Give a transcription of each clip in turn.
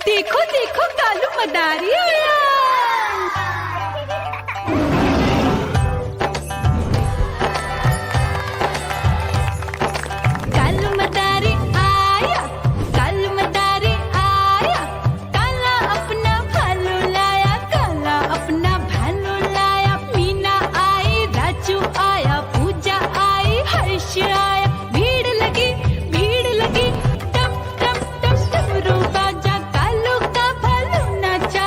देखो देखो कालू मदारी आया। कालू मदारी आया, कालू मदारी आया, काला अपना भालू लाया, काला अपना भालू लाया। मीना आई, राजू आया, पूजा आई, हर्ष आया। भीड़ लगी टम टम टम डमरू बाजा, कालू का भालू नाचा।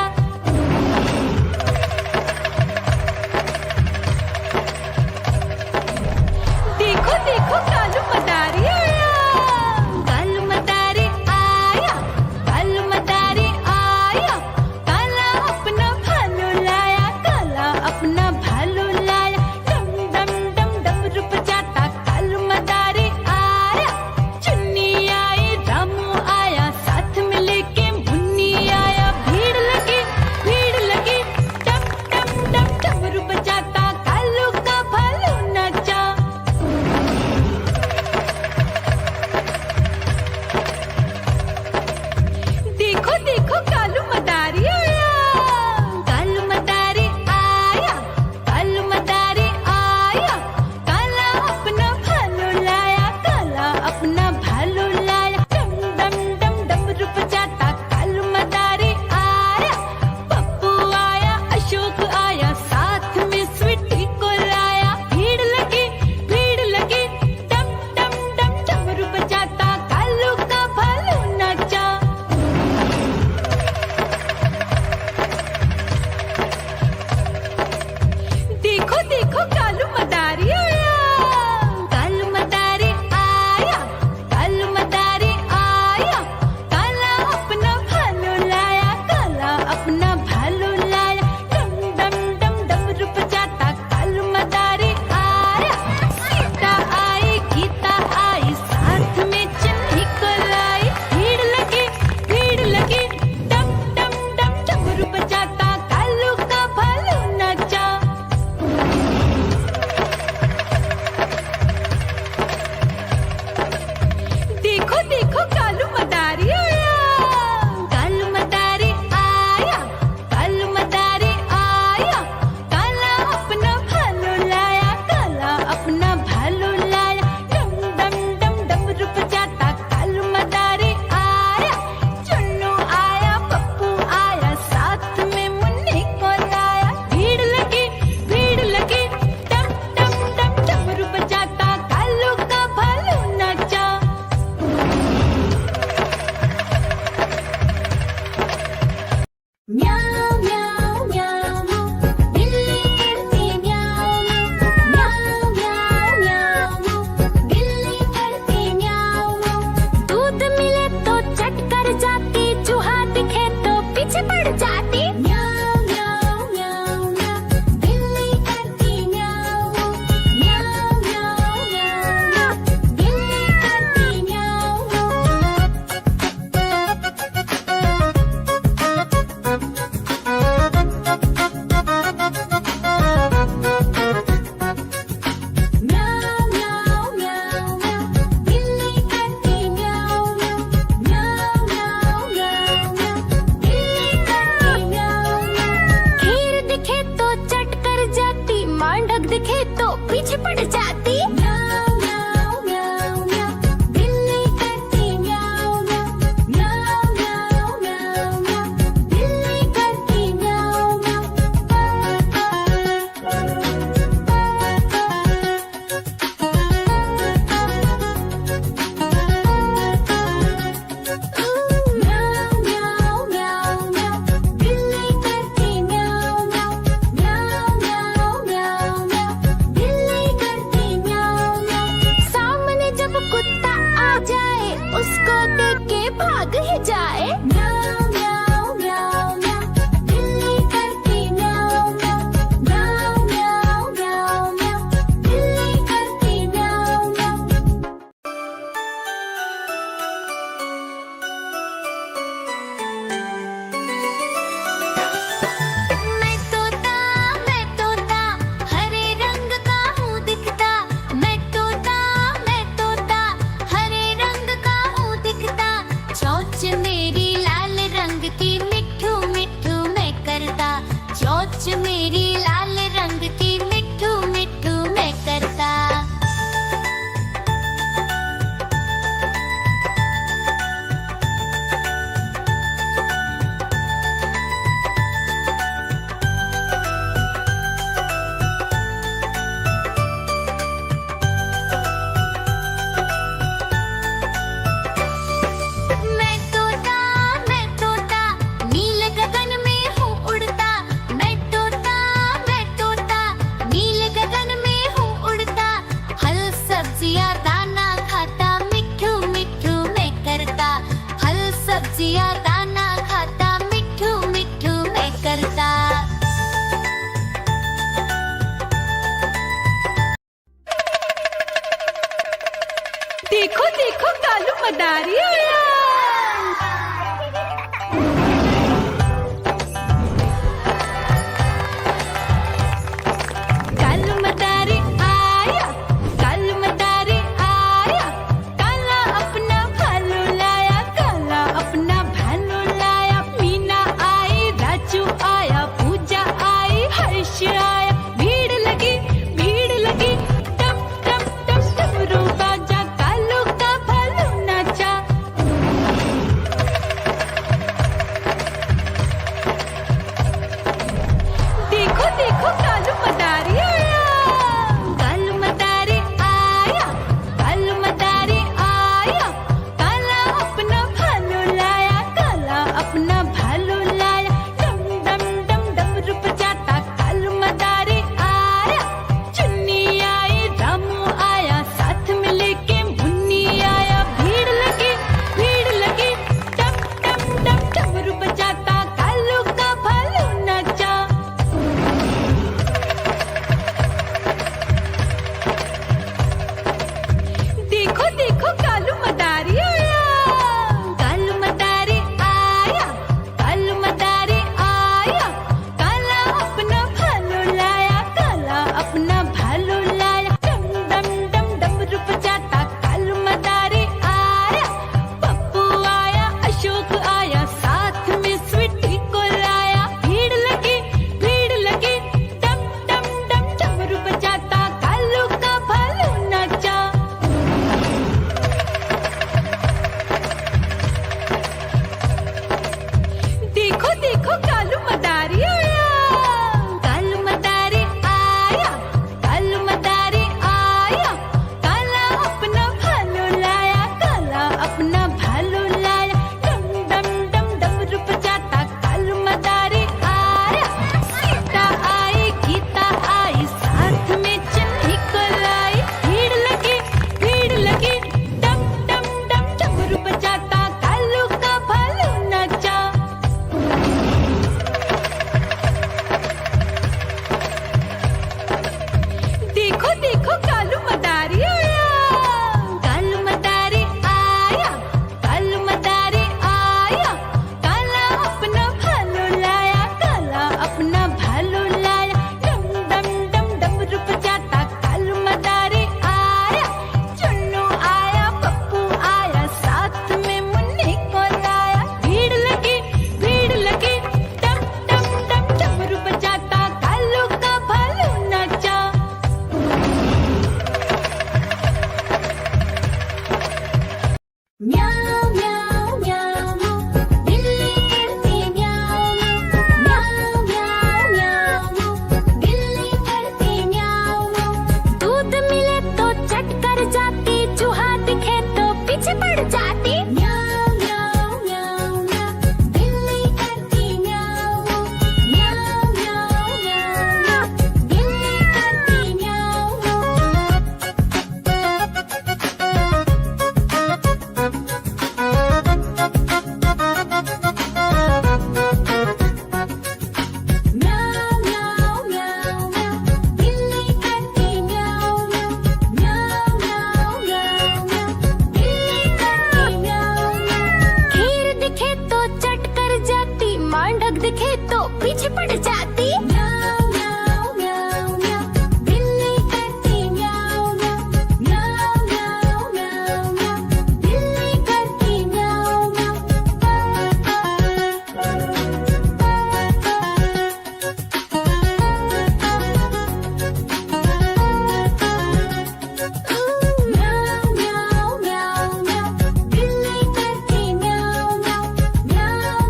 देखो कालू मदारी आया, कालू मदारी आया, कालू मदारी आया, काला अपना भालू लाया, काला अपना भालू लाया, डम डम डम डमरू बजाता कालू मदारी आया। सीता आई गीता आई साथ में चन्नी को लाई, भीड़ लगी डम डम डम डमरू बजाता कालू का भालू नाचा। देखो देखो कालू मदारी आया, कालू मदारी आया, कालू मदारी आया, काला अपना भालू लाया, काला अपना भालू लाया, डम डम डम डमरू बजाता कालू मदारी आया। चुन्नू आया पप्पू आया साथ में मुन्नी को लाया, भीड़ लगी डम डम डम डमरू बजाता कालू का भालू नाचा। म्याऊ म्याऊ म्याऊ बिल्ली करती म्याऊ म्याऊ म्याऊ म्याऊ बिल्ली करती म्याऊ। दूध मिले तो चट कर जाती, चूहा दिखे तो पीछे पड़ जाती। म्याऊ म्याऊ म्याऊ म्याऊ बिल्ली करती म्याऊ म्याऊ म्याऊ म्याऊ बिल्ली करती म्याऊ। म्याऊ म्याऊ म्याऊ म्याऊ बिल्ली करती म्याऊ म्याऊ म्याऊ म्याऊ म्याऊ बिल्ली करती म्याऊ। खीर दिखे तो चट कर जाती, मांडक दिखे तो पीछे पड़ जाती। म्याऊ म्याऊ म्याऊ म्याऊ बिल्ली करती म्याऊ म्याऊ म्याऊ म्याऊ म्याऊ बिल्ली करती म्याऊ म्याऊ। म्याऊ म्याऊ म्याऊ म्याऊ बिल्ली करती म्याऊ म्याऊ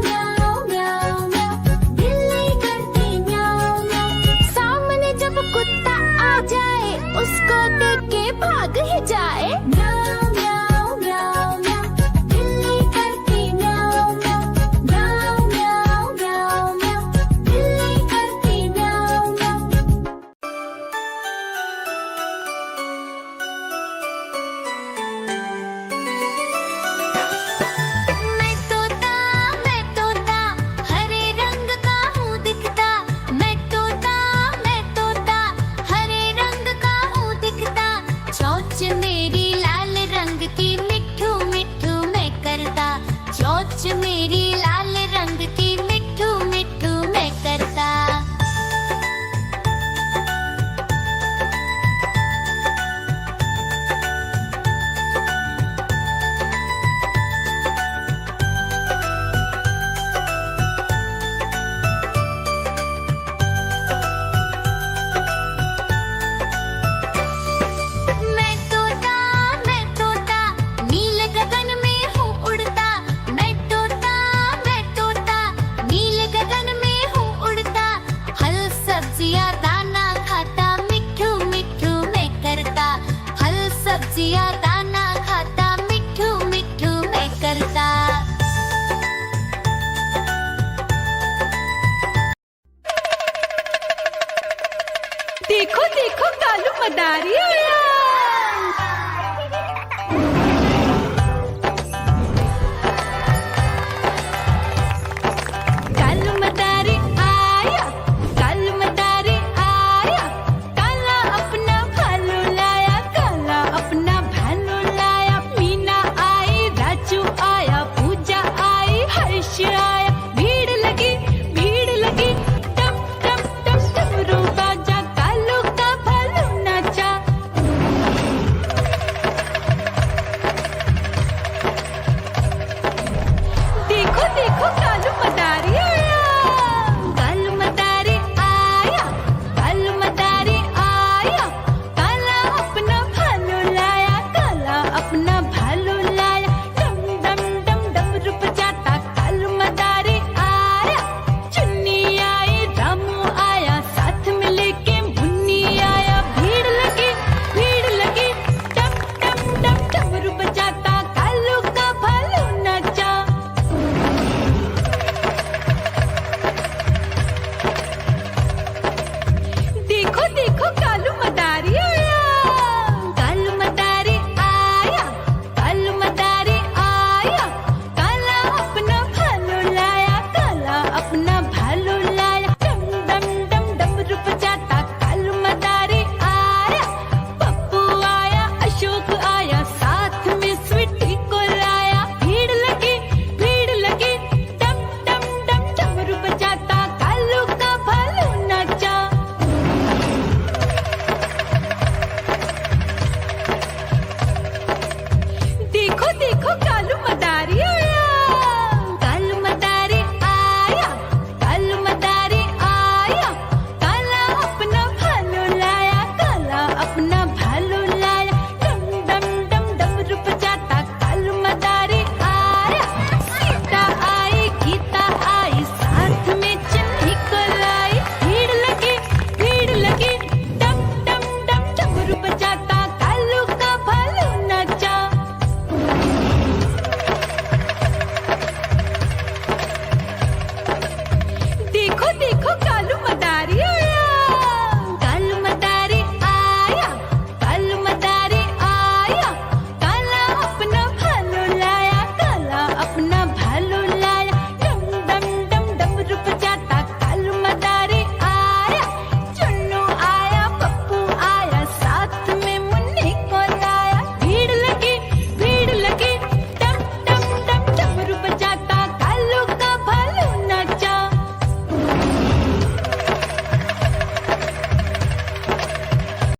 म्याऊ म्याऊ म्याऊ बिल्ली करती म्याऊ म्याऊ। सामने जब कुत्ता आ जाए, उसको देख के भाग ही जाए। म्याऊ म्याऊ म्याऊ म्याऊ बिल्ली करती म्याऊ म्याऊ म्याऊ म्याऊ म्याऊ बिल्ली करती म्याऊ म्याऊ। मैं तोता हरे रंग का हूँ दिखता। मैं तोता हरे रंग का हूँ दिखता। चोंच मेरी लाल रंग की मिट्ठू मिट्ठू मैं करता। चोंच मेरी लाल रंग की मिट्ठू मिट्ठू मैं करता। मैं तोता नील गगन में हूँ उड़ता। मैं तोता नील गगन में हूँ उड़ता। फल सब्जियाँ दाना खाता, मिट्ठू मिट्ठू मैं करता। फल सब्जियाँ दाना खाता, मिट्ठू मिट्ठू मैं करता। देखो देखो कालू मदारी आया,